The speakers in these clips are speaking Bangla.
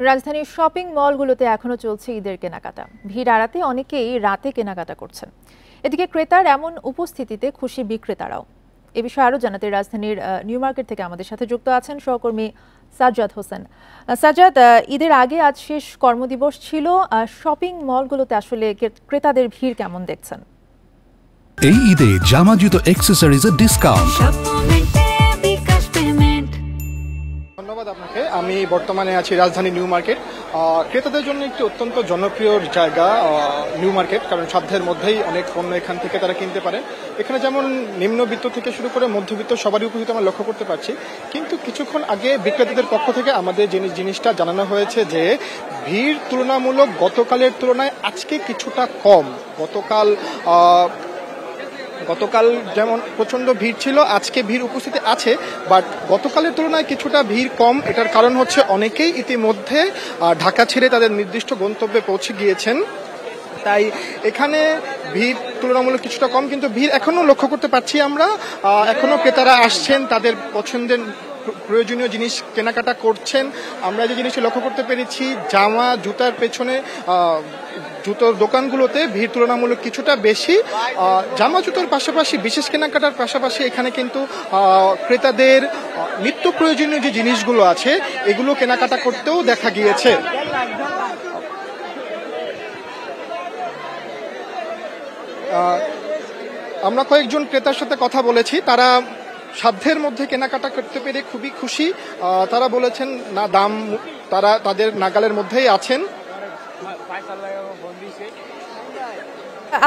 রাজধানীর শপিং মলগুলোতে এখনো চলছে ঈদের কেনাকাটা। ভিড় এড়াতে অনেকেই রাতে কেনাকাটা করছেন। এদিকে ক্রেতার এমন উপস্থিতিতে খুশি বিক্রেতারাও। এ বিষয়ে আরো জানাতে রাজধানীর নিউ মার্কেট থেকে আমাদের সাথে যুক্ত আছেন সহকর্মী সাজ্জাদ হোসেন। সাজ্জাদ, ঈদের আগে আজ শেষ কর্মদিবস ছিল, শপিং মলগুলোতে আসলে ক্রেতাদের ভিড় কেমন দেখছেন? এই ঈদে জামা জুতো অ্যাকসেসরিজের ডিসকাউন্ট। ধন্যবাদ আপনাকে। আমি বর্তমানে আছি রাজধানী নিউ মার্কেট। ক্রেতাদের জন্য একটি অত্যন্ত জনপ্রিয় জায়গা নিউ মার্কেট, কারণ সাধ্যের মধ্যেই অনেক পণ্য এখান থেকে তারা কিনতে পারে। এখানে যেমন নিম্নবিত্ত থেকে শুরু করে মধ্যবিত্ত সবারই উপস্থিতি আমরা লক্ষ্য করতে পারছি। কিন্তু কিছুক্ষণ আগে বিক্রেতাদের পক্ষ থেকে আমাদের জিনিসটা জানানো হয়েছে যে ভিড় তুলনামূলক গতকালের তুলনায় আজকে কিছুটা কম। গতকাল যেমন প্রচন্ড ভিড় ছিল, আজকে ভিড় উপস্থিতি আছে, বাট গতকালের তুলনায় কিছুটা ভিড় কম। এটার কারণ হচ্ছে অনেকেই ইতিমধ্যে ঢাকা ছেড়ে তাদের নির্দিষ্ট গন্তব্যে পৌঁছে গিয়েছেন, তাই এখানে ভিড় তুলনামূলক কিছুটা কম। কিন্তু ভিড় এখনো লক্ষ্য করতে পারছি আমরা, এখনো ক্রেতারা আসছেন, তাদের পছন্দের প্রয়োজনীয় জিনিস কেনাকাটা করছেন। আমরা যে জিনিসটি লক্ষ্য করতে পেরেছি, জামা জুতার পেছনে জুতোর দোকানগুলোতে ভিড় তুলনামূলক কিছুটা বেশি। জামা জুতোর পাশাপাশি বিশেষ কেনাকাটার পাশাপাশি এখানে কিন্তু ক্রেতাদের নিত্য প্রয়োজনীয় যে জিনিসগুলো আছে এগুলো কেনাকাটা করতেও দেখা গিয়েছে। আমরা কয়েকজন ক্রেতার সাথে কথা বলেছি, তারা সাধ্যের মধ্যে কেনাকাটা করতে পেরে খুবই খুশি। তারা বলেছেন না, দাম তারা তাদের নাগালের মধ্যেই আছেন।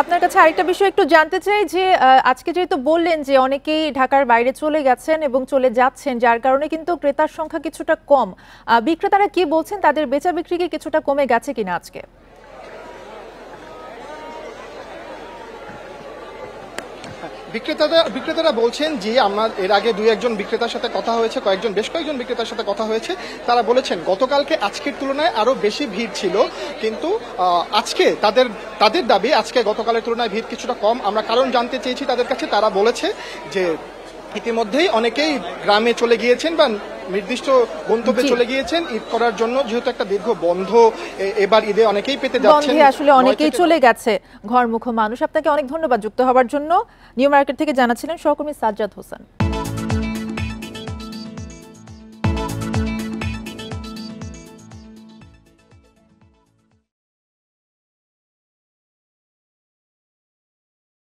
আপনার কাছে আরেকটা বিষয় একটু জানতে চাই যে আজকে যেহেতু বললেন যে অনেকেই ঢাকার বাইরে চলে গেছেন এবং চলে যাচ্ছেন, যার কারণে কিন্তু ক্রেতার সংখ্যা কিছুটা কম। বিক্রেতারা কি বলছেন, তাদের বেচা বিক্রি কি কিছুটা কমে গেছে কিনা আজকে? বিক্রেতারা বলছেন যে আমার এর আগে দুই একজন বিক্রেতার সাথে কথা হয়েছে, বেশ কয়েকজন বিক্রেতার সাথে কথা হয়েছে। তারা বলেছেন গতকালকে আজকের তুলনায় আরো বেশি ভিড় ছিল, কিন্তু আজকে তাদের দাবি আজকে গতকালের তুলনায় ভিড় কিছুটা কম। আমরা কারণ জানতে চেয়েছি তাদের কাছে, তারা বলেছে যে ইতিমধ্যেই অনেকেই গ্রামে চলে গিয়েছেন বা নির্দিষ্ট গন্তব্যে চলে গিয়েছেন ঈদ করার জন্য, যেহেতু একটা দীর্ঘ বন্ধ এবার ঈদে অনেকেই পেতে যাচ্ছেন। আসলে অনেকেই চলে গেছে ঘরমুখো মানুষ। আপনাকে অনেক ধন্যবাদ যুক্ত হওয়ার জন্য। নিউ মার্কেট থেকে জানাচ্ছিলেন সহকর্মী সাজ্জাদ হোসেন।